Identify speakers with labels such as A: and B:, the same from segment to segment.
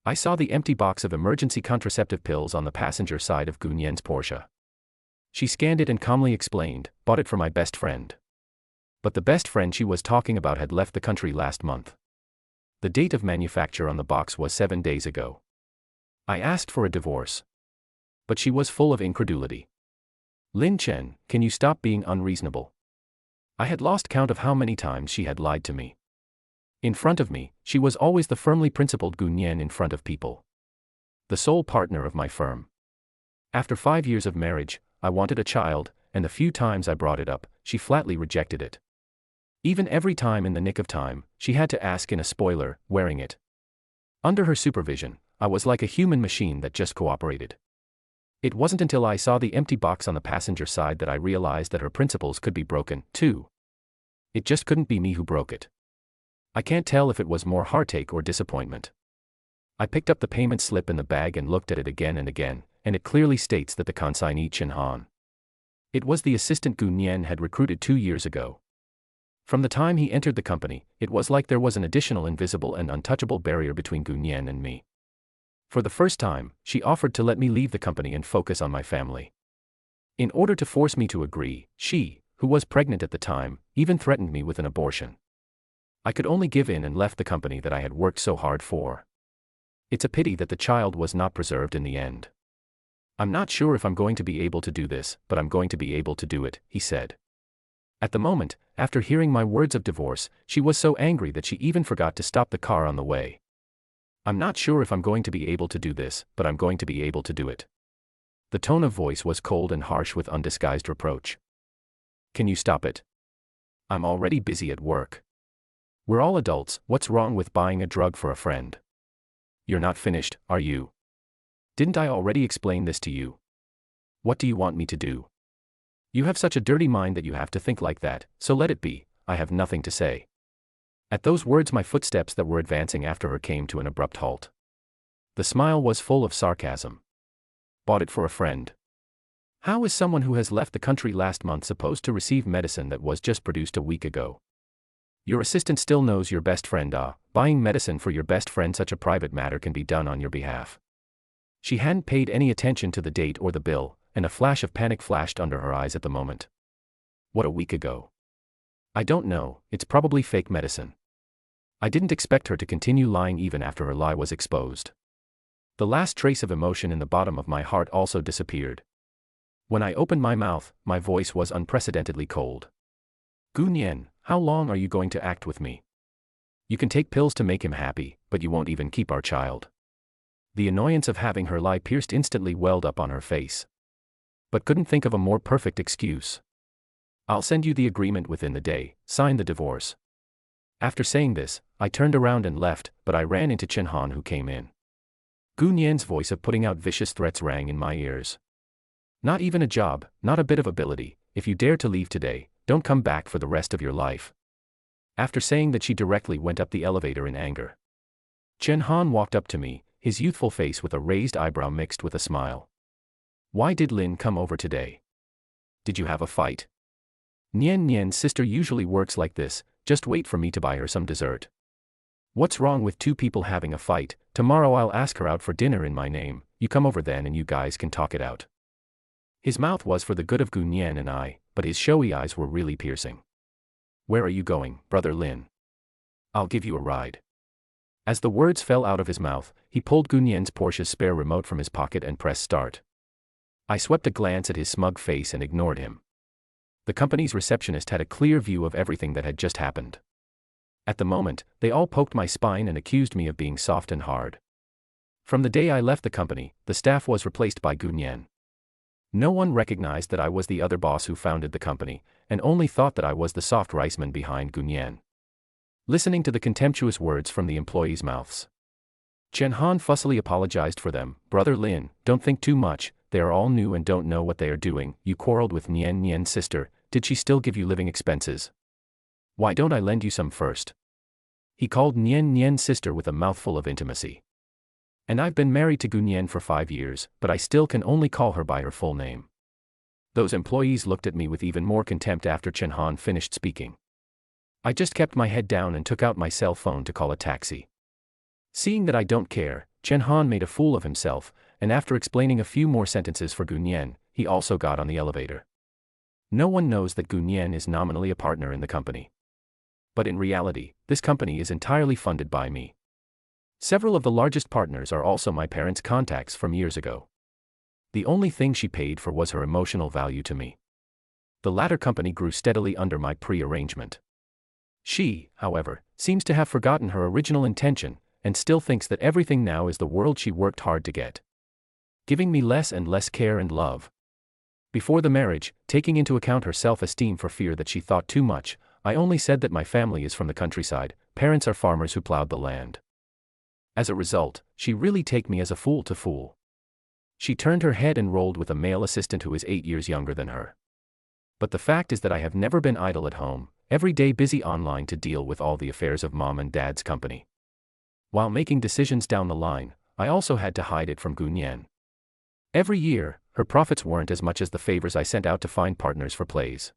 A: I saw the empty box of emergency contraceptive pills on the passenger side of Gunyen's Porsche. She scanned it and calmly explained, "Bought it for my best friend." But the best friend she was talking about had left the country last month. The date of manufacture on the box was 7 days ago. I asked for a divorce. But she was full of incredulity. "Lin Chen, can you stop being unreasonable?" I had lost count of how many times she had lied to me. In front of me, she was always the firmly principled Gunyen in front of people. The sole partner of my firm. After 5 years of marriage, I wanted a child, and the few times I brought it up, she flatly rejected it. Even every time in the nick of time, she had to ask in a spoiler, wearing it. Under her supervision, I was like a human machine that just cooperated. It wasn't until I saw the empty box on the passenger side that I realized that her principles could be broken, too. It just couldn't be me who broke it. I can't tell if it was more heartache or disappointment. I picked up the payment slip in the bag and looked at it again and again, and it clearly states that the consignee Chen Han. It was the assistant Gunyen had recruited 2 years ago. From the time he entered the company, it was like there was an additional invisible and untouchable barrier between Gunyen and me. For the first time, she offered to let me leave the company and focus on my family. In order to force me to agree, she, who was pregnant at the time, even threatened me with an abortion. I could only give in and left the company that I had worked so hard for. It's a pity that the child was not preserved in the end. "I'm not sure if I'm going to be able to do this, but I'm going to be able to do it," he said. At the moment, after hearing my words of divorce, she was so angry that she even forgot to stop the car on the way. "I'm not sure if I'm going to be able to do this, but I'm going to be able to do it." The tone of voice was cold and harsh with undisguised reproach. "Can you stop it? I'm already busy at work. We're all adults, what's wrong with buying a drug for a friend? You're not finished, are you? Didn't I already explain this to you? What do you want me to do? You have such a dirty mind that you have to think like that, so let it be, I have nothing to say." At those words my footsteps that were advancing after her came to an abrupt halt. The smile was full of sarcasm. "Bought it for a friend? How is someone who has left the country last month supposed to receive medicine that was just produced a week ago? Your assistant still knows your best friend. Buying medicine for your best friend, such a private matter can be done on your behalf." She hadn't paid any attention to the date or the bill, and a flash of panic flashed under her eyes at the moment. "What, a week ago?" "I don't know, it's probably fake medicine." I didn't expect her to continue lying even after her lie was exposed. The last trace of emotion in the bottom of my heart also disappeared. When I opened my mouth, my voice was unprecedentedly cold. "Gunyen, how long are you going to act with me? You can take pills to make him happy, but you won't even keep our child." The annoyance of having her lie pierced instantly welled up on her face. But couldn't think of a more perfect excuse. "I'll send you the agreement within the day, sign the divorce." After saying this, I turned around and left, but I ran into Chen Han, who came in. Gunyen's voice of putting out vicious threats rang in my ears. "Not even a job, not a bit of ability, if you dare to leave today, don't come back for the rest of your life." After saying that, she directly went up the elevator in anger. Chen Han walked up to me, his youthful face with a raised eyebrow mixed with a smile. "Why did Lin come over today? Did you have a fight? Nien's sister usually works like this, just wait for me to buy her some dessert. What's wrong with two people having a fight? Tomorrow I'll ask her out for dinner in my name, you come over then and you guys can talk it out." His mouth was for the good of Gunyen and I, but his showy eyes were really piercing. "Where are you going, brother Lin? I'll give you a ride." As the words fell out of his mouth, he pulled Gunyen's Porsche's spare remote from his pocket and pressed start. I swept a glance at his smug face and ignored him. The company's receptionist had a clear view of everything that had just happened. At the moment, they all poked my spine and accused me of being soft and hard. From the day I left the company, the staff was replaced by Gunyen. No one recognized that I was the other boss who founded the company, and only thought that I was the soft riceman behind Gunyen. Listening to the contemptuous words from the employees' mouths, Chen Han fussily apologized for them. "Brother Lin, don't think too much, they are all new and don't know what they are doing. You quarreled with Nien's sister, did she still give you living expenses? Why don't I lend you some first?" He called Nien's sister with a mouthful of intimacy. "And I've been married to Gunyen for 5 years, but I still can only call her by her full name." Those employees looked at me with even more contempt after Chen Han finished speaking. I just kept my head down and took out my cell phone to call a taxi. Seeing that I don't care, Chen Han made a fool of himself, and after explaining a few more sentences for Gunyan, he also got on the elevator. No one knows that Gunyan is nominally a partner in the company. But in reality, this company is entirely funded by me. Several of the largest partners are also my parents' contacts from years ago. The only thing she paid for was her emotional value to me. The latter company grew steadily under my pre-arrangement. She, however, seems to have forgotten her original intention, and still thinks that everything now is the world she worked hard to get. Giving me less and less care and love. Before the marriage, taking into account her self-esteem for fear that she thought too much, I only said that my family is from the countryside, parents are farmers who plowed the land. As a result, she really take me as a fool to fool. She turned her head and rolled with a male assistant who is 8 years younger than her. But the fact is that I have never been idle at home, every day busy online to deal with all the affairs of mom and dad's company. While making decisions down the line, I also had to hide it from Gunyan. Every year, her profits weren't as much as the favors I sent out to find partners for plays.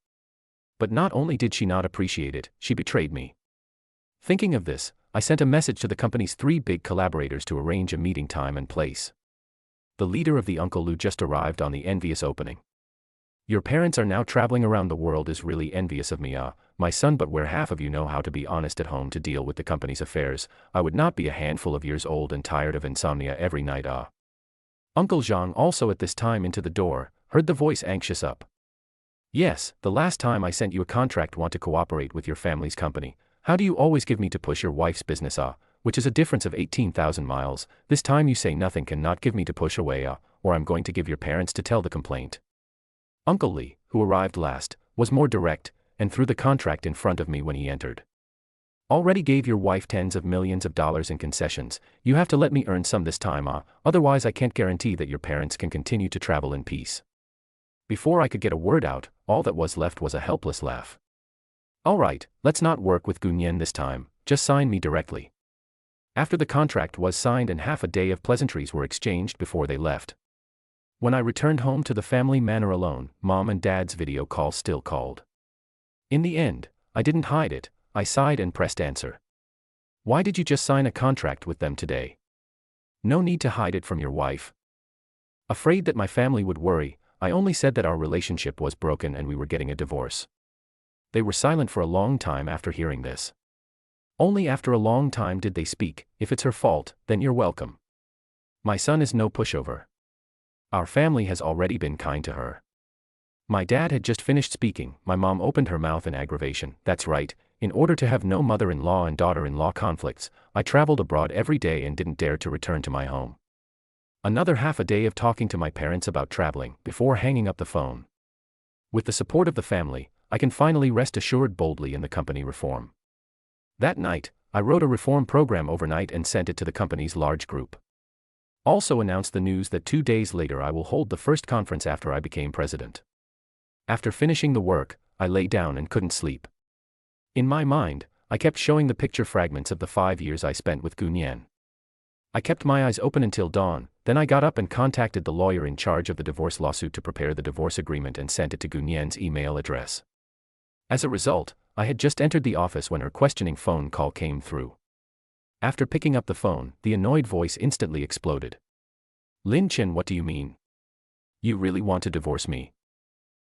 A: But not only did she not appreciate it, she betrayed me. Thinking of this, I sent a message to the company's 3 big collaborators to arrange a meeting time and place. The leader of the Uncle Lu just arrived on the envious opening. Your parents are now traveling around the world is really envious of me, my son, but where half of you know how to be honest at home to deal with the company's affairs, I would not be a handful of years old and tired of insomnia every night, Uncle Zhang also at this time into the door, heard the voice anxious up. Yes, the last time I sent you a contract want to cooperate with your family's company, how do you always give me to push your wife's business, which is a difference of 18,000 miles, this time you say nothing can not give me to push away, or I'm going to give your parents to tell the complaint. Uncle Li, who arrived last, was more direct, and threw the contract in front of me when he entered. Already gave your wife tens of millions of dollars in concessions, you have to let me earn some this time, otherwise I can't guarantee that your parents can continue to travel in peace. Before I could get a word out, all that was left was a helpless laugh. Alright, let's not work with Gunyan this time, just sign me directly. After the contract was signed and half a day of pleasantries were exchanged before they left. When I returned home to the family manor alone, mom and dad's video call still called. In the end, I didn't hide it, I sighed and pressed answer. Why did you just sign a contract with them today? No need to hide it from your wife. Afraid that my family would worry, I only said that our relationship was broken and we were getting a divorce. They were silent for a long time after hearing this. Only after a long time did they speak, if it's her fault, then you're welcome. My son is no pushover. Our family has already been kind to her. My dad had just finished speaking, my mom opened her mouth in aggravation, that's right, in order to have no mother-in-law and daughter-in-law conflicts, I traveled abroad every day and didn't dare to return to my home. Another half a day of talking to my parents about traveling, before hanging up the phone. With the support of the family, I can finally rest assured boldly in the company reform. That night, I wrote a reform program overnight and sent it to the company's large group. Also announced the news that 2 days later I will hold the first conference after I became president. After finishing the work, I lay down and couldn't sleep. In my mind, I kept showing the picture fragments of the 5 years I spent with Gunyan. I kept my eyes open until dawn, then I got up and contacted the lawyer in charge of the divorce lawsuit to prepare the divorce agreement and sent it to Gunyan's email address. As a result, I had just entered the office when her questioning phone call came through. After picking up the phone, the annoyed voice instantly exploded. Lin Chen, what do you mean? You really want to divorce me?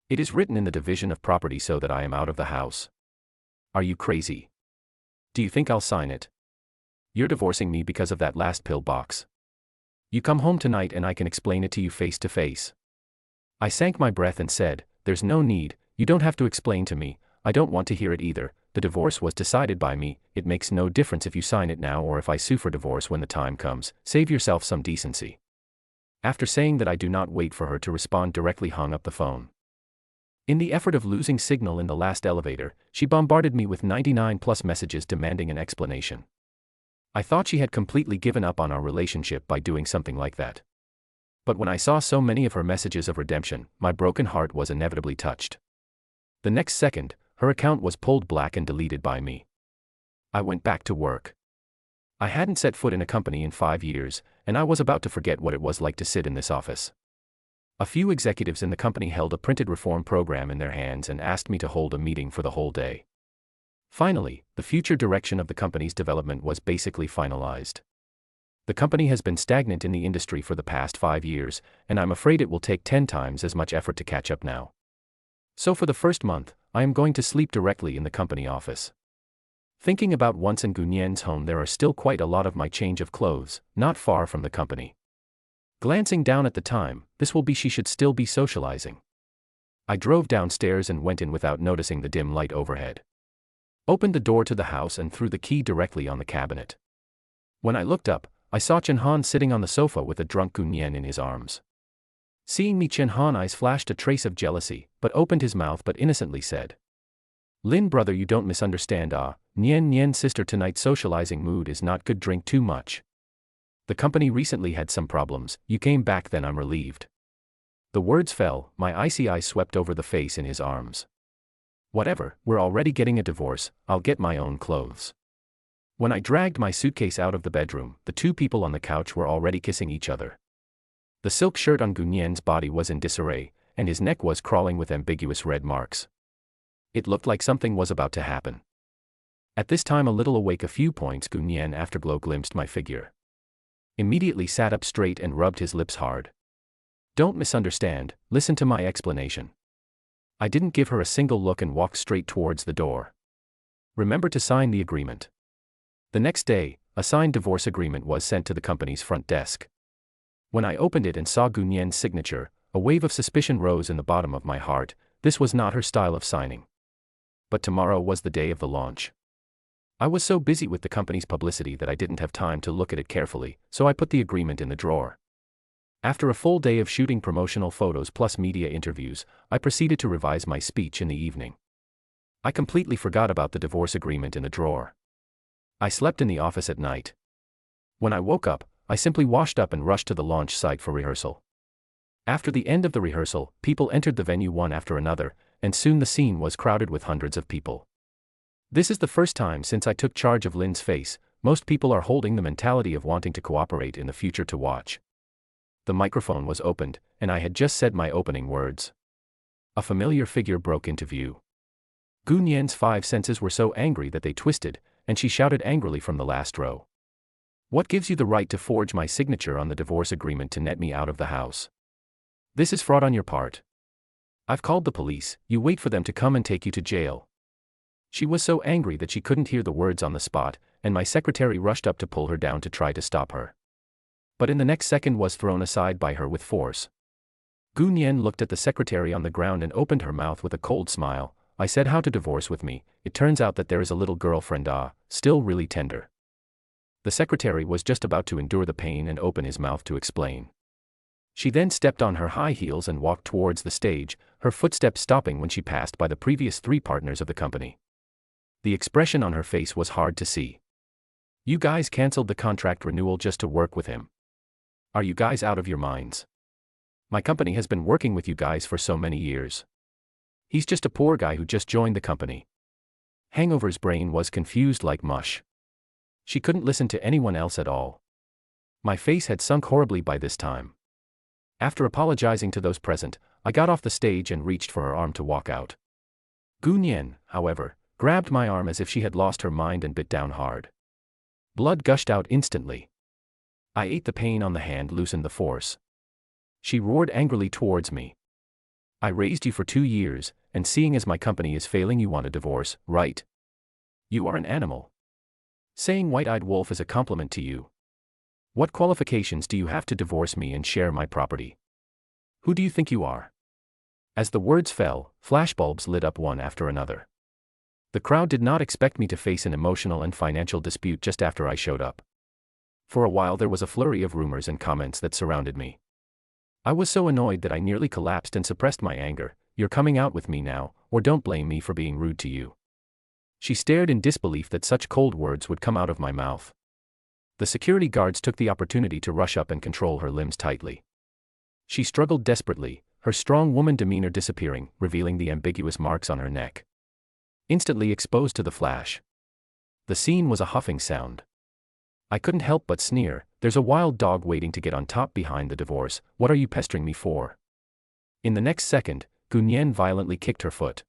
A: It is written in the division of property so that I am out of the house. Are you crazy? Do you think I'll sign it? You're divorcing me because of that last pill box. You come home tonight and I can explain it to you face to face. I sank my breath and said, there's no need, you don't have to explain to me, I don't want to hear it either, the divorce was decided by me, it makes no difference if you sign it now or if I sue for divorce when the time comes, save yourself some decency. After saying that I do not wait for her to respond directly hung up the phone. In the effort of losing signal in the last elevator, she bombarded me with 99+ messages demanding an explanation. I thought she had completely given up on our relationship by doing something like that. But when I saw so many of her messages of redemption, my broken heart was inevitably touched. The next second, her account was pulled black and deleted by me. I went back to work. I hadn't set foot in a company in 5 years, and I was about to forget what it was like to sit in this office. A few executives in the company held a printed reform program in their hands and asked me to hold a meeting for the whole day. Finally, the future direction of the company's development was basically finalized. The company has been stagnant in the industry for the past 5 years, and I'm afraid it will take 10 times as much effort to catch up now. So for the first month, I am going to sleep directly in the company office. Thinking about once in Gunyen's home, there are still quite a lot of my change of clothes, not far from the company. Glancing down at the time, this will be she should still be socializing. I drove downstairs and went in without noticing the dim light overhead. Opened the door to the house and threw the key directly on the cabinet. When I looked up, I saw Chen Han sitting on the sofa with a drunk Gunyen in his arms. Seeing me, Chen Han eyes flashed a trace of jealousy, but opened his mouth but innocently said, "Lin brother, you don't misunderstand Nian sister, tonight's socializing mood is not good, drink too much. The company recently had some problems, you came back then, I'm relieved." The words fell, my icy eyes swept over the face in his arms. "Whatever, we're already getting a divorce, I'll get my own clothes." When I dragged my suitcase out of the bedroom, the two people on the couch were already kissing each other. The silk shirt on Gunyen's body was in disarray, and his neck was crawling with ambiguous red marks. It looked like something was about to happen. At this time, a little awake a few points, Gunyen afterglow glimpsed my figure. Immediately sat up straight and rubbed his lips hard. "Don't misunderstand, listen to my explanation." I didn't give her a single look and walked straight towards the door. "Remember to sign the agreement." The next day, a signed divorce agreement was sent to the company's front desk. When I opened it and saw Gunyen's signature, a wave of suspicion rose in the bottom of my heart. This was not her style of signing. But tomorrow was the day of the launch. I was so busy with the company's publicity that I didn't have time to look at it carefully, so I put the agreement in the drawer. After a full day of shooting promotional photos plus media interviews, I proceeded to revise my speech in the evening. I completely forgot about the divorce agreement in the drawer. I slept in the office at night. When I woke up, I simply washed up and rushed to the launch site for rehearsal. After the end of the rehearsal, people entered the venue one after another, and soon the scene was crowded with hundreds of people. This is the first time since I took charge of Lin's face. Most people are holding the mentality of wanting to cooperate in the future to watch. The microphone was opened, and I had just said my opening words. A familiar figure broke into view. Gunyen's 5 senses were so angry that they twisted, and she shouted angrily from the last row. "What gives you the right to forge my signature on the divorce agreement to net me out of the house? This is fraud on your part. I've called the police, you wait for them to come and take you to jail." She was so angry that she couldn't hear the words on the spot, and my secretary rushed up to pull her down to try to stop her. But in the next second was thrown aside by her with force. Gunyen looked at the secretary on the ground and opened her mouth with a cold smile. "I said how to divorce with me, it turns out that there is a little girlfriend, still really tender." The secretary was just about to endure the pain and open his mouth to explain. She then stepped on her high heels and walked towards the stage, her footsteps stopping when she passed by the previous 3 partners of the company. The expression on her face was hard to see. "You guys canceled the contract renewal just to work with him. Are you guys out of your minds? My company has been working with you guys for so many years. He's just a poor guy who just joined the company." Hangover's brain was confused like mush. She couldn't listen to anyone else at all. My face had sunk horribly by this time. After apologizing to those present, I got off the stage and reached for her arm to walk out. Gunyen, however, grabbed my arm as if she had lost her mind and bit down hard. Blood gushed out instantly. I ate the pain on the hand, loosened the force. She roared angrily towards me. "I raised you for 2 years, and seeing as my company is failing, you want a divorce, right? You are an animal. Saying white-eyed wolf is a compliment to you. What qualifications do you have to divorce me and share my property? Who do you think you are?" As the words fell, flashbulbs lit up one after another. The crowd did not expect me to face an emotional and financial dispute just after I showed up. For a while there was a flurry of rumors and comments that surrounded me. I was so annoyed that I nearly collapsed and suppressed my anger. "You're coming out with me now, or don't blame me for being rude to you." She stared in disbelief that such cold words would come out of my mouth. The security guards took the opportunity to rush up and control her limbs tightly. She struggled desperately, her strong woman demeanor disappearing, revealing the ambiguous marks on her neck. Instantly exposed to the flash. The scene was a huffing sound. I couldn't help but sneer. "There's a wild dog waiting to get on top behind the divorce, what are you pestering me for?" In the next second, Gunyen violently kicked her foot.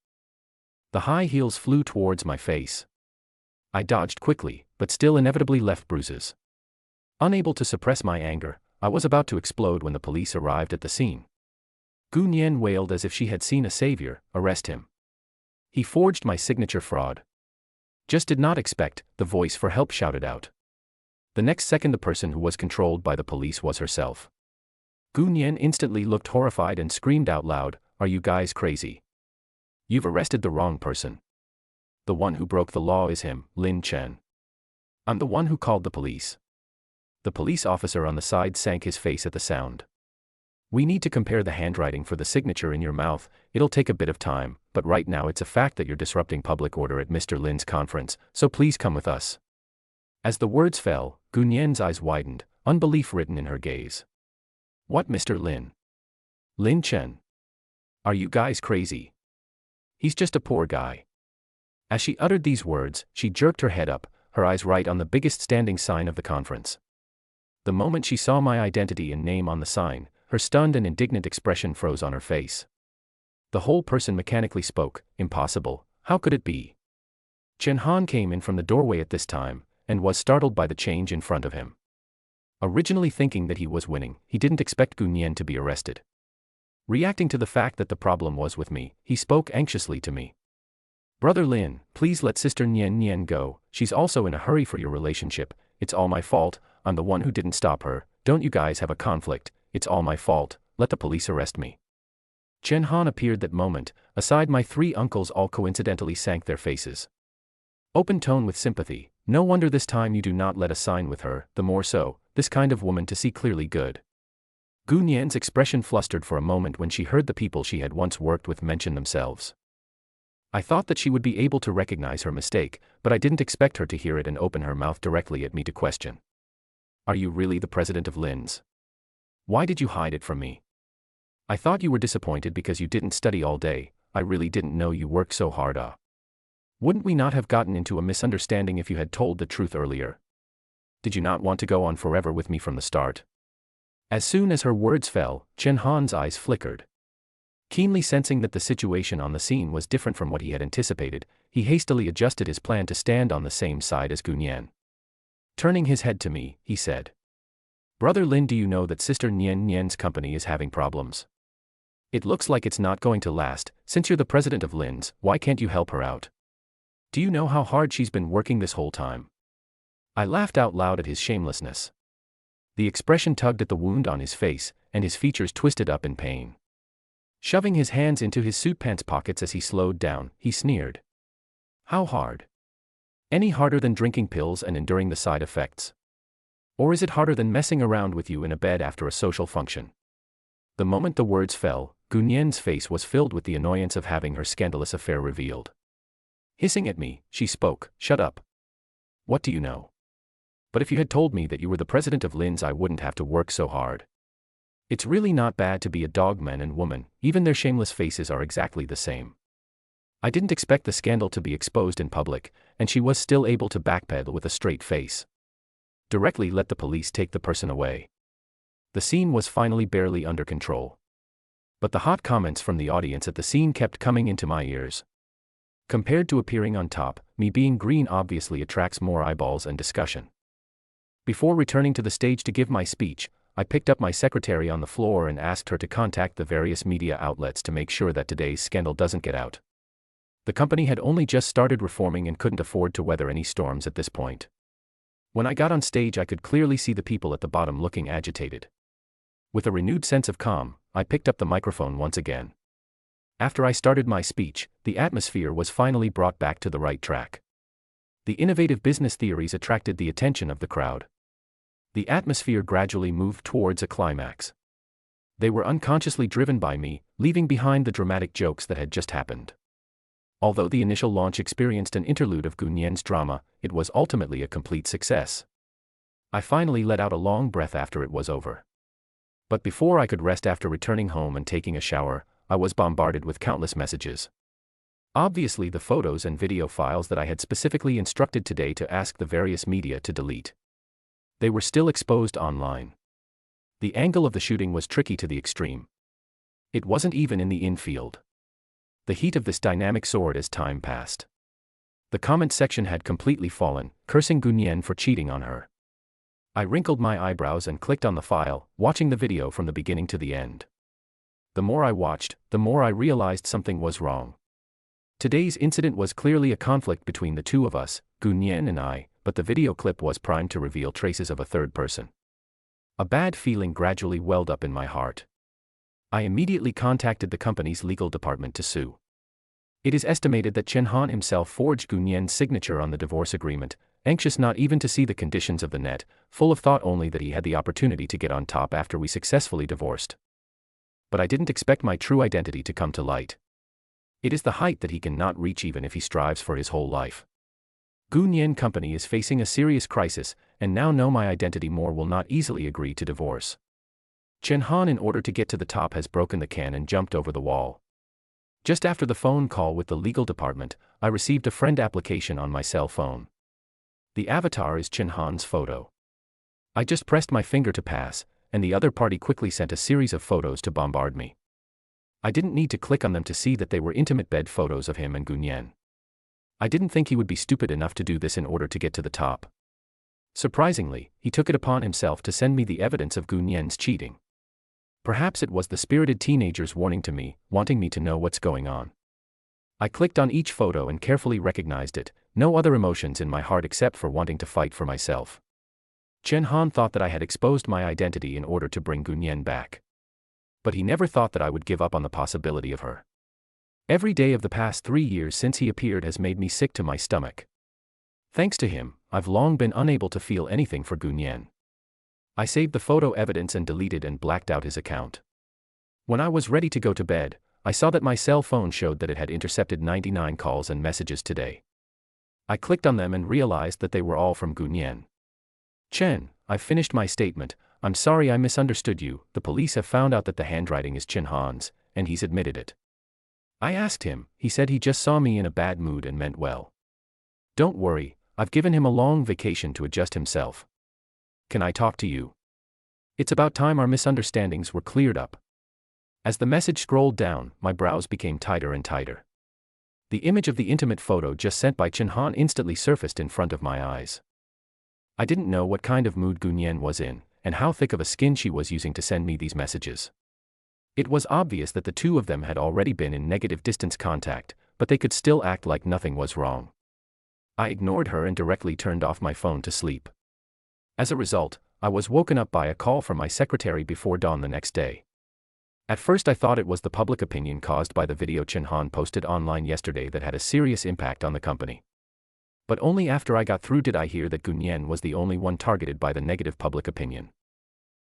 A: The high heels flew towards my face. I dodged quickly, but still inevitably left bruises. Unable to suppress my anger, I was about to explode when the police arrived at the scene. Gu Nian wailed as if she had seen a savior. Arrest him. He forged my signature fraud. Just did not expect, the voice for help shouted out. The next second the person who was controlled by the police was herself. Gu Nian instantly looked horrified and screamed out loud, "Are you guys crazy? You've arrested the wrong person. The one who broke the law is him, Lin Chen. I'm the one who called the police." The police officer on the side sank his face at the sound. "We need to compare the handwriting for the signature in your mouth. It'll take a bit of time, but right now it's a fact that you're disrupting public order at Mr. Lin's conference, so please come with us." As the words fell, Gu Nian's eyes widened, unbelief written in her gaze. "What, Mr. Lin? Lin Chen? Are you guys crazy? He's just a poor guy." As she uttered these words, she jerked her head up, her eyes right on the biggest standing sign of the conference. The moment she saw my identity and name on the sign, her stunned and indignant expression froze on her face. The whole person mechanically spoke, "Impossible, how could it be?" Chen Han came in from the doorway at this time, and was startled by the change in front of him. Originally thinking that he was winning, he didn't expect Gu Nian to be arrested. Reacting to the fact that the problem was with me, he spoke anxiously to me. "Brother Lin, please let Sister Nian go. She's also in a hurry for your relationship. It's all my fault. I'm the one who didn't stop her. Don't you guys have a conflict? It's all my fault. Let the police arrest me." Chen Han appeared that moment. Aside, my three uncles all coincidentally sank their faces. Open tone with sympathy. "No wonder this time you do not let us sign with her, the more so, this kind of woman to see clearly good." Gu Nian's expression flustered for a moment when she heard the people she had once worked with mention themselves. I thought that she would be able to recognize her mistake, but I didn't expect her to hear it and open her mouth directly at me to question. "Are you really the president of Lin's? Why did you hide it from me? I thought you were disappointed because you didn't study all day. I really didn't know you worked so hard. Wouldn't we not have gotten into a misunderstanding if you had told the truth earlier? Did you not want to go on forever with me from the start?" As soon as her words fell, Chen Han's eyes flickered. Keenly sensing that the situation on the scene was different from what he had anticipated, he hastily adjusted his plan to stand on the same side as Gu Nian. Turning his head to me, he said, "Brother Lin, do you know that Sister Nian's company is having problems? It looks like it's not going to last. Since you're the president of Lin's, why can't you help her out? Do you know how hard she's been working this whole time?" I laughed out loud at his shamelessness. The expression tugged at the wound on his face, and his features twisted up in pain. Shoving his hands into his suit pants pockets as he slowed down, he sneered. "How hard? Any harder than drinking pills and enduring the side effects? Or is it harder than messing around with you in a bed after a social function?" The moment the words fell, Gu Nian's face was filled with the annoyance of having her scandalous affair revealed. Hissing at me, she spoke, "Shut up. What do you know? But if you had told me that you were the president of Lin's, I wouldn't have to work so hard. It's really not bad to be a dog, man and woman, even their shameless faces are exactly the same." I didn't expect the scandal to be exposed in public, and she was still able to backpedal with a straight face. "Directly let the police take the person away." The scene was finally barely under control. But the hot comments from the audience at the scene kept coming into my ears. Compared to appearing on top, me being green obviously attracts more eyeballs and discussion. Before returning to the stage to give my speech, I picked up my secretary on the floor and asked her to contact the various media outlets to make sure that today's scandal doesn't get out. The company had only just started reforming and couldn't afford to weather any storms at this point. When I got on stage, I could clearly see the people at the bottom looking agitated. With a renewed sense of calm, I picked up the microphone once again. After I started my speech, the atmosphere was finally brought back to the right track. The innovative business theories attracted the attention of the crowd. The atmosphere gradually moved towards a climax. They were unconsciously driven by me, leaving behind the dramatic jokes that had just happened. Although the initial launch experienced an interlude of Gu Nian's drama, it was ultimately a complete success. I finally let out a long breath after it was over. But before I could rest after returning home and taking a shower, I was bombarded with countless messages. Obviously, the photos and video files that I had specifically instructed today to ask the various media to delete. They were still exposed online. The angle of the shooting was tricky to the extreme. It wasn't even in the infield. The heat of this dynamic soared as time passed. The comment section had completely fallen, cursing Gu Nian for cheating on her. I wrinkled my eyebrows and clicked on the file, watching the video from the beginning to the end. The more I watched, the more I realized something was wrong. Today's incident was clearly a conflict between the two of us, Gunyan and I, but the video clip was primed to reveal traces of a third person. A bad feeling gradually welled up in my heart. I immediately contacted the company's legal department to sue. It is estimated that Chen Han himself forged Gunyan's signature on the divorce agreement, anxious not even to see the conditions of the net, full of thought only that he had the opportunity to get on top after we successfully divorced. But I didn't expect my true identity to come to light. It is the height that he cannot reach even if he strives for his whole life. Gunyan Company is facing a serious crisis, and now know my identity more will not easily agree to divorce. Chen Han, in order to get to the top, has broken the can and jumped over the wall. Just after the phone call with the legal department, I received a friend application on my cell phone. The avatar is Chen Han's photo. I just pressed my finger to pass, and the other party quickly sent a series of photos to bombard me. I didn't need to click on them to see that they were intimate bed photos of him and Gunyan. I didn't think he would be stupid enough to do this in order to get to the top. Surprisingly, he took it upon himself to send me the evidence of Gunyan's cheating. Perhaps it was the spirited teenager's warning to me, wanting me to know what's going on. I clicked on each photo and carefully recognized it, no other emotions in my heart except for wanting to fight for myself. Chen Han thought that I had exposed my identity in order to bring Gunyan back. But he never thought that I would give up on the possibility of her. Every day of the past 3 years since he appeared has made me sick to my stomach. Thanks to him, I've long been unable to feel anything for Gunyan. I saved the photo evidence and deleted and blacked out his account. When I was ready to go to bed, I saw that my cell phone showed that it had intercepted 99 calls and messages today. I clicked on them and realized that they were all from Gunyan. Chen, I've finished my statement. I'm sorry I misunderstood you. The police have found out that the handwriting is Chen Han's, and he's admitted it. I asked him, he said he just saw me in a bad mood and meant well. Don't worry, I've given him a long vacation to adjust himself. Can I talk to you? It's about time our misunderstandings were cleared up. As the message scrolled down, my brows became tighter and tighter. The image of the intimate photo just sent by Chen Han instantly surfaced in front of my eyes. I didn't know what kind of mood Gunyan was in, and how thick of a skin she was using to send me these messages. It was obvious that the two of them had already been in negative distance contact, but they could still act like nothing was wrong. I ignored her and directly turned off my phone to sleep. As a result, I was woken up by a call from my secretary before dawn the next day. At first I thought it was the public opinion caused by the video Chen Han posted online yesterday that had a serious impact on the company. But only after I got through did I hear that Gunyan was the only one targeted by the negative public opinion.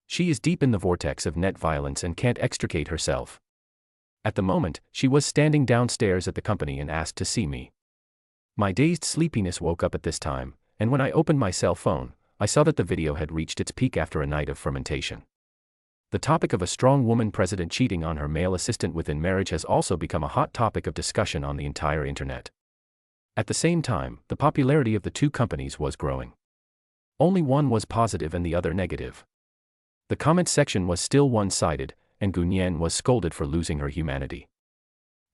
A: She is deep in the vortex of net violence and can't extricate herself. At the moment, she was standing downstairs at the company and asked to see me. My dazed sleepiness woke up at this time, and when I opened my cell phone, I saw that the video had reached its peak after a night of fermentation. The topic of a strong woman president cheating on her male assistant within marriage has also become a hot topic of discussion on the entire internet. At the same time, the popularity of the two companies was growing. Only one was positive and the other negative. The comment section was still one-sided, and Gunyan was scolded for losing her humanity.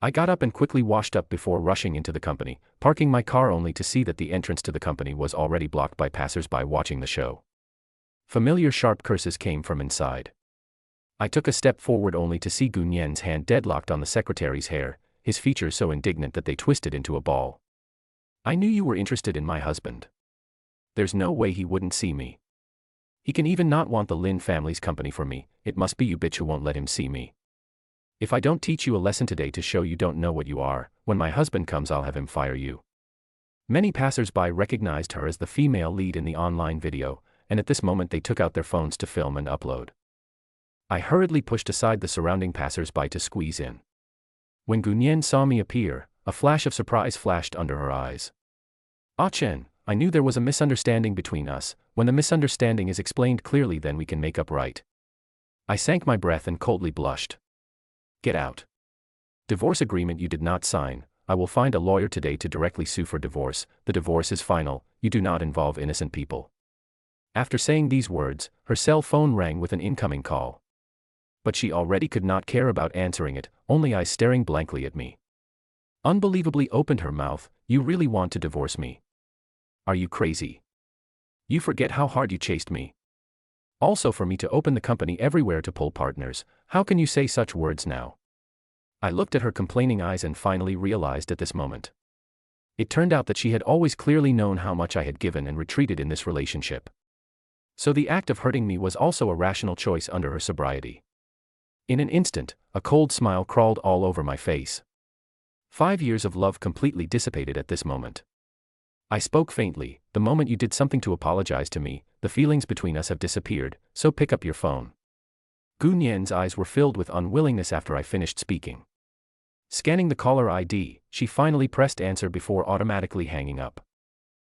A: I got up and quickly washed up before rushing into the company, parking my car only to see that the entrance to the company was already blocked by passers-by watching the show. Familiar sharp curses came from inside. I took a step forward only to see Gunyan's hand deadlocked on the secretary's hair, his features so indignant that they twisted into a ball. I knew you were interested in my husband. There's no way he wouldn't see me. He can even not want the Lin family's company for me. It must be you bitch who won't let him see me. If I don't teach you a lesson today to show you don't know what you are, when my husband comes I'll have him fire you. Many passers-by recognized her as the female lead in the online video, and at this moment they took out their phones to film and upload. I hurriedly pushed aside the surrounding passers-by to squeeze in. When Gunyan saw me appear, a flash of surprise flashed under her eyes. Ah Chen, I knew there was a misunderstanding between us. When the misunderstanding is explained clearly then we can make up right. I sank my breath and coldly blushed. Get out. Divorce agreement you did not sign. I will find a lawyer today to directly sue for divorce. The divorce is final. You do not involve innocent people. After saying these words, her cell phone rang with an incoming call. But she already could not care about answering it, only eyes staring blankly at me. Unbelievably opened her mouth. You really want to divorce me? Are you crazy? You forget how hard you chased me. Also for me to open the company everywhere to pull partners. How can you say such words now? I looked at her complaining eyes and finally realized at this moment. It turned out that she had always clearly known how much I had given and retreated in this relationship. So the act of hurting me was also a rational choice under her sobriety. In an instant, a cold smile crawled all over my face. 5 years of love completely dissipated at this moment. I spoke faintly. The moment you did something to apologize to me, the feelings between us have disappeared, so pick up your phone. Gu Nian's eyes were filled with unwillingness after I finished speaking. Scanning the caller ID, she finally pressed answer before automatically hanging up.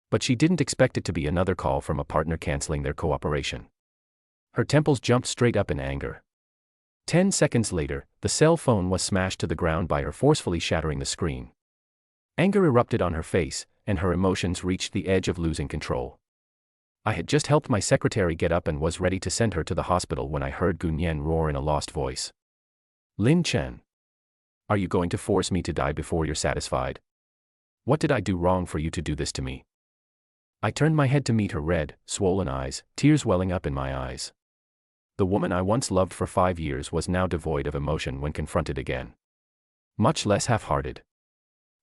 A: But she didn't expect it to be another call from a partner canceling their cooperation. Her temples jumped straight up in anger. 10 seconds later, the cell phone was smashed to the ground by her forcefully shattering the screen. Anger erupted on her face, and her emotions reached the edge of losing control. I had just helped my secretary get up and was ready to send her to the hospital when I heard Gu Nian roar in a lost voice. Lin Chen. Are you going to force me to die before you're satisfied? What did I do wrong for you to do this to me? I turned my head to meet her red, swollen eyes, tears welling up in my eyes. The woman I once loved for 5 years was now devoid of emotion when confronted again. Much less half-hearted.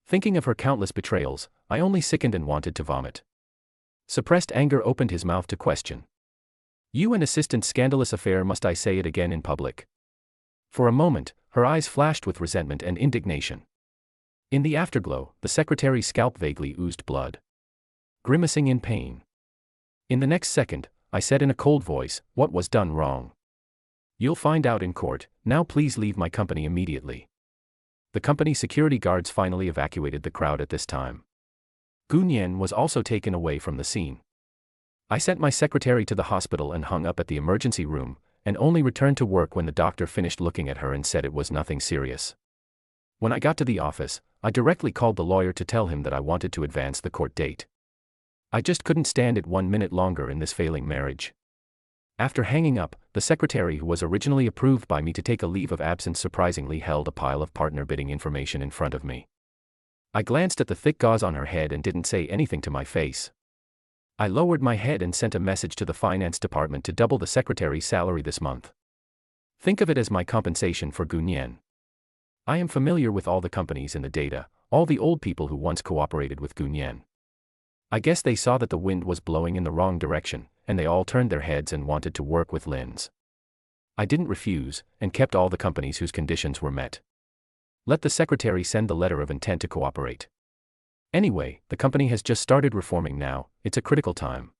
A: Thinking of her countless betrayals, I only sickened and wanted to vomit. Suppressed anger opened his mouth to question. You and assistant's scandalous affair, must I say it again in public? For a moment, her eyes flashed with resentment and indignation. In the afterglow, the secretary's scalp vaguely oozed blood. Grimacing in pain. In the next second, I said in a cold voice, what was done wrong? You'll find out in court. Now please leave my company immediately. The company security guards finally evacuated the crowd at this time. Gu Nian was also taken away from the scene. I sent my secretary to the hospital and hung up at the emergency room, and only returned to work when the doctor finished looking at her and said it was nothing serious. When I got to the office, I directly called the lawyer to tell him that I wanted to advance the court date. I just couldn't stand it 1 minute longer in this failing marriage. After hanging up, the secretary who was originally approved by me to take a leave of absence surprisingly held a pile of partner bidding information in front of me. I glanced at the thick gauze on her head and didn't say anything to my face. I lowered my head and sent a message to the finance department to double the secretary's salary this month. Think of it as my compensation for Gu Nian. I am familiar with all the companies in the data, all the old people who once cooperated with Gu Nian. I guess they saw that the wind was blowing in the wrong direction, and they all turned their heads and wanted to work with Lin's. I didn't refuse, and kept all the companies whose conditions were met. Let the secretary send the letter of intent to cooperate. Anyway, the company has just started reforming now, it's a critical time.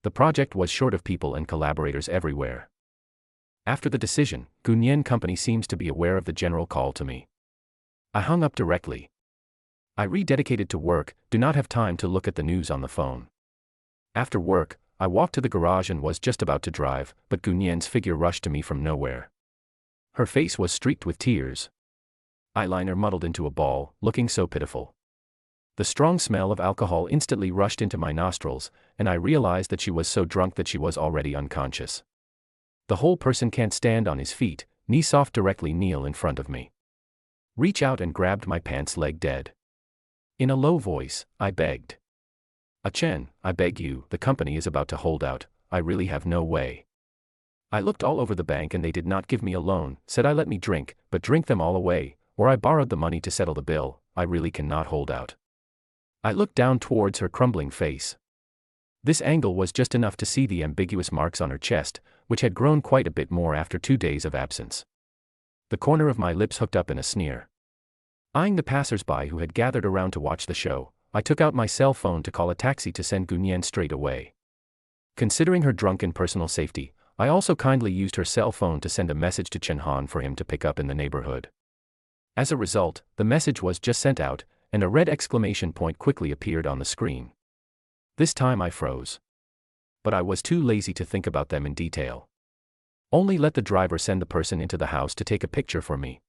A: The project was short of people and collaborators everywhere. After the decision, Gu Nian company seems to be aware of the general call to me. I hung up directly. I rededicated to work, do not have time to look at the news on the phone. After work, I walked to the garage and was just about to drive, but Gu Nian's figure rushed to me from nowhere. Her face was streaked with tears. Eyeliner muddled into a ball, looking so pitiful. The strong smell of alcohol instantly rushed into my nostrils, and I realized that she was so drunk that she was already unconscious. The whole person can't stand on his feet, knee soft directly kneel in front of me. Reach out and grabbed my pants leg dead. In a low voice, I begged. Chen, I beg you, the company is about to hold out, I really have no way. I looked all over the bank and they did not give me a loan, said I let me drink, but drink them all away, or I borrowed the money to settle the bill, I really cannot hold out. I looked down towards her crumbling face. This angle was just enough to see the ambiguous marks on her chest, which had grown quite a bit more after 2 days of absence. The corner of my lips hooked up in a sneer. Eyeing the passers-by who had gathered around to watch the show, I took out my cell phone to call a taxi to send Gu Nian straight away. Considering her drunken personal safety, I also kindly used her cell phone to send a message to Chen Han for him to pick up in the neighborhood. As a result, the message was just sent out, and a red exclamation point quickly appeared on the screen. This time I froze. But I was too lazy to think about them in detail. Only let the driver send the person into the house to take a picture for me.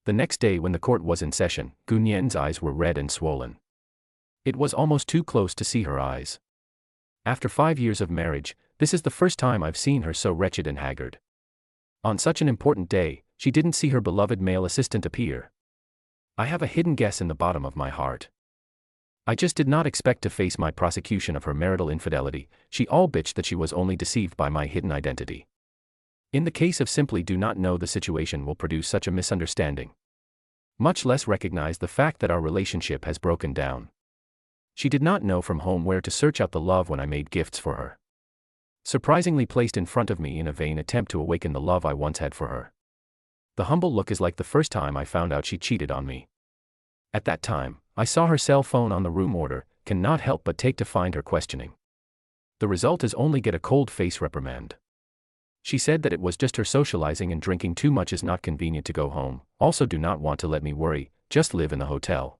A: The next day when the court was in session, Gu Nian's eyes were red and swollen. It was almost too close to see her eyes. After 5 years of marriage, this is the first time I've seen her so wretched and haggard. On such an important day, she didn't see her beloved male assistant appear. I have a hidden guess in the bottom of my heart. I just did not expect to face my prosecution of her marital infidelity. She all bitched that she was only deceived by my hidden identity. In the case of simply do not know, the situation will produce such a misunderstanding. Much less recognize the fact that our relationship has broken down. She did not know from home where to search out the love when I made gifts for her. Surprisingly placed in front of me in a vain attempt to awaken the love I once had for her. The humble look is like the first time I found out she cheated on me. At that time, I saw her cell phone on the room order, cannot help but take to find her questioning. The result is only get a cold face reprimand. She said that it was just her socializing and drinking too much, is not convenient to go home, also do not want to let me worry, just live in the hotel.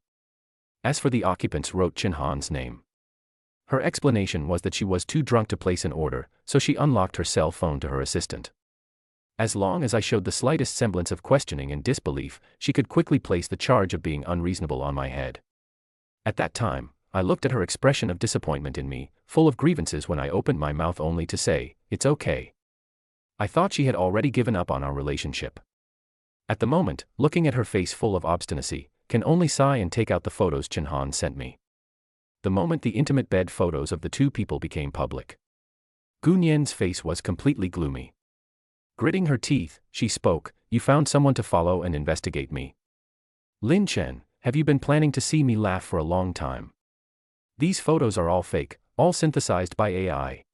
A: As for the occupants, wrote Chin Han's name. Her explanation was that she was too drunk to place an order, so she unlocked her cell phone to her assistant. As long as I showed the slightest semblance of questioning and disbelief, she could quickly place the charge of being unreasonable on my head. At that time, I looked at her expression of disappointment in me, full of grievances, when I opened my mouth only to say, "It's okay." I thought she had already given up on our relationship. At the moment, looking at her face full of obstinacy, can only sigh and take out the photos Chin Han sent me. The moment the intimate bed photos of the two people became public, Gu Nian's face was completely gloomy. Gritting her teeth, she spoke, "You found someone to follow and investigate me. Lin Chen, have you been planning to see me laugh for a long time? These photos are all fake, all synthesized by AI.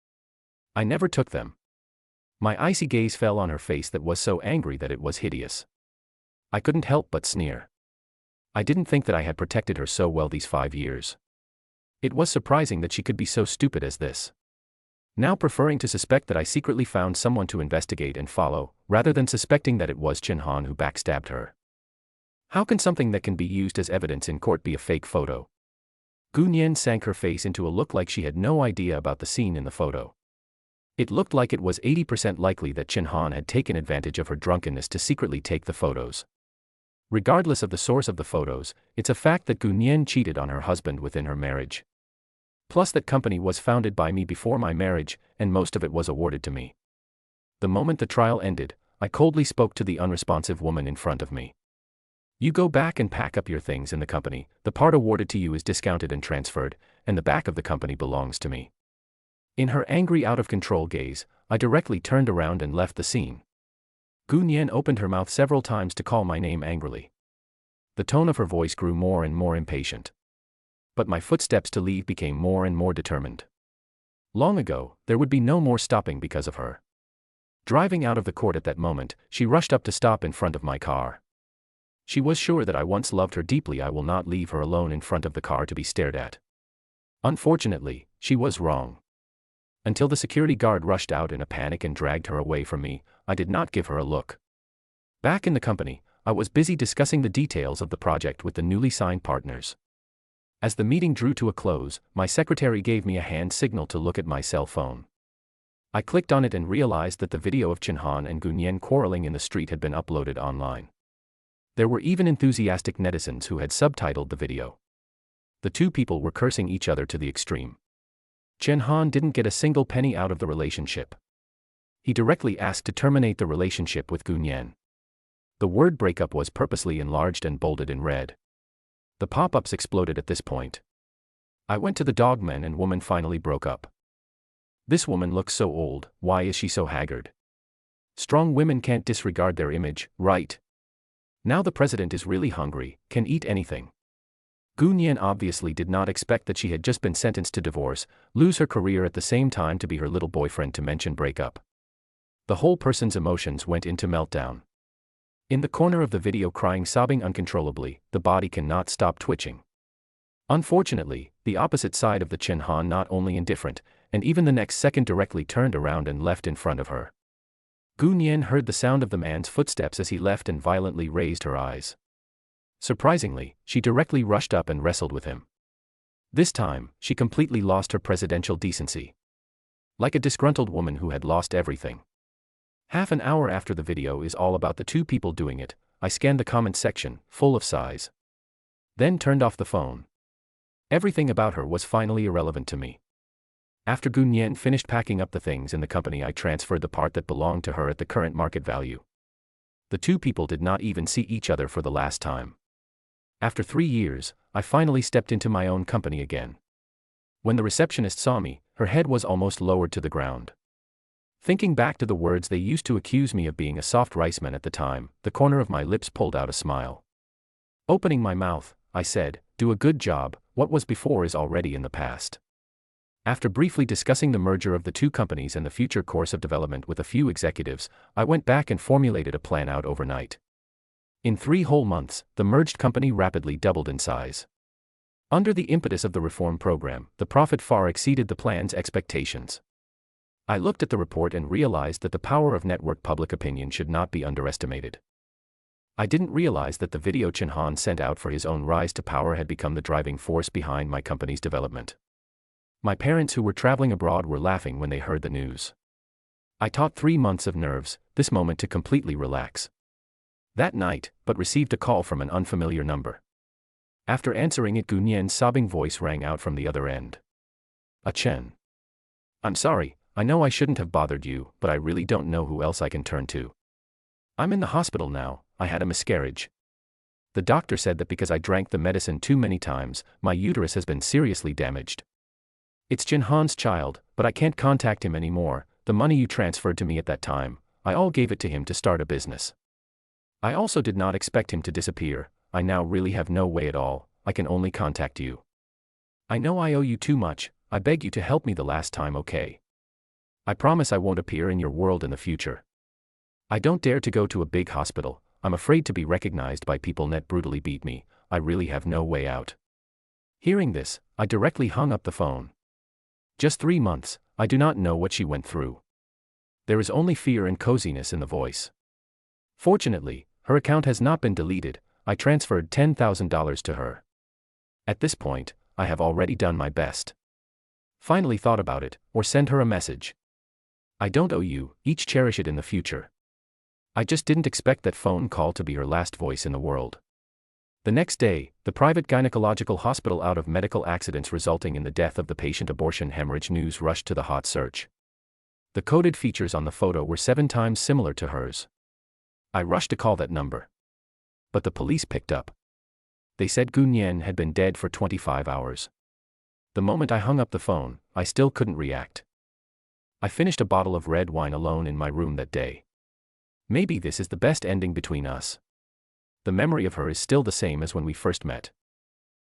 A: I never took them." My icy gaze fell on her face that was so angry that it was hideous. I couldn't help but sneer. I didn't think that I had protected her so well these 5 years. It was surprising that she could be so stupid as this. Now preferring to suspect that I secretly found someone to investigate and follow, rather than suspecting that it was Chin Han who backstabbed her. How can something that can be used as evidence in court be a fake photo? Gu Nian sank her face into a look like she had no idea about the scene in the photo. It looked like it was 80% likely that Chin Han had taken advantage of her drunkenness to secretly take the photos. Regardless of the source of the photos, it's a fact that Gu Nian cheated on her husband within her marriage. Plus that company was founded by me before my marriage, and most of it was awarded to me. The moment the trial ended, I coldly spoke to the unresponsive woman in front of me. "You go back and pack up your things in the company, the part awarded to you is discounted and transferred, and the back of the company belongs to me." In her angry out-of-control gaze, I directly turned around and left the scene. Gu Nian opened her mouth several times to call my name angrily. The tone of her voice grew more and more impatient. But my footsteps to leave became more and more determined. Long ago, there would be no more stopping because of her. Driving out of the court at that moment, she rushed up to stop in front of my car. She was sure that I once loved her deeply. I will not leave her alone in front of the car to be stared at. Unfortunately, she was wrong. Until the security guard rushed out in a panic and dragged her away from me, I did not give her a look. Back in the company, I was busy discussing the details of the project with the newly signed partners. As the meeting drew to a close, my secretary gave me a hand signal to look at my cell phone. I clicked on it and realized that the video of Chin Han and Gu Nian quarreling in the street had been uploaded online. There were even enthusiastic netizens who had subtitled the video. The two people were cursing each other to the extreme. Chin Han didn't get a single penny out of the relationship. He directly asked to terminate the relationship with Gu Nian. The word breakup was purposely enlarged and bolded in red. The pop-ups exploded at this point. I went to the dog. Man and woman finally broke up. This woman looks so old, why is she so haggard? Strong women can't disregard their image, right? Now the president is really hungry, can eat anything. Gu Nian obviously did not expect that she had just been sentenced to divorce, lose her career at the same time to be her little boyfriend to mention breakup. The whole person's emotions went into meltdown. In the corner of the video crying, sobbing uncontrollably, the body cannot stop twitching. Unfortunately, the opposite side of the Chin Han not only indifferent, and even the next second directly turned around and left in front of her. Gu Nian heard the sound of the man's footsteps as he left and violently raised her eyes. Surprisingly, she directly rushed up and wrestled with him. This time, she completely lost her presidential decency. Like a disgruntled woman who had lost everything. Half an hour after the video is all about the two people doing it, I scanned the comment section, full of sighs. Then turned off the phone. Everything about her was finally irrelevant to me. After Gu Nian finished packing up the things in the company, I transferred the part that belonged to her at the current market value. The two people did not even see each other for the last time. After 3 years, I finally stepped into my own company again. When the receptionist saw me, her head was almost lowered to the ground. Thinking back to the words they used to accuse me of being a soft rice man at the time, the corner of my lips pulled out a smile. Opening my mouth, I said, "Do a good job, what was before is already in the past." After briefly discussing the merger of the two companies and the future course of development with a few executives, I went back and formulated a plan out overnight. In 3 whole months, the merged company rapidly doubled in size. Under the impetus of the reform program, the profit far exceeded the plan's expectations. I looked at the report and realized that the power of network public opinion should not be underestimated. I didn't realize that the video Chen Han sent out for his own rise to power had become the driving force behind my company's development. My parents who were traveling abroad were laughing when they heard the news. I taught 3 months of nerves, this moment to completely relax. That night, but received a call from an unfamiliar number. After answering it, Gu Nian's sobbing voice rang out from the other end. Chen. I'm sorry, I know I shouldn't have bothered you, but I really don't know who else I can turn to. I'm in the hospital now, I had a miscarriage. The doctor said that because I drank the medicine too many times, my uterus has been seriously damaged. It's Chen Han's child, but I can't contact him anymore. The money you transferred to me at that time, I all gave it to him to start a business. I also did not expect him to disappear. I now really have no way at all, I can only contact you. I know I owe you too much, I beg you to help me the last time, okay? I promise I won't appear in your world in the future. I don't dare to go to a big hospital, I'm afraid to be recognized by people net brutally beat me, I really have no way out. Hearing this, I directly hung up the phone. Just 3 months, I do not know what she went through. There is only fear and coziness in the voice. Fortunately, her account has not been deleted, I transferred $10,000 to her. At this point, I have already done my best. Finally thought about it, or send her a message. I don't owe you, each cherish it in the future. I just didn't expect that phone call to be her last voice in the world. The next day, the private gynecological hospital out of medical accidents resulting in the death of the patient abortion hemorrhage news rushed to the hot search. The coded features on the photo were 7 times similar to hers. I rushed to call that number. But the police picked up. They said Gu Nian had been dead for 25 hours. The moment I hung up the phone, I still couldn't react. I finished a bottle of red wine alone in my room that day. Maybe this is the best ending between us. The memory of her is still the same as when we first met.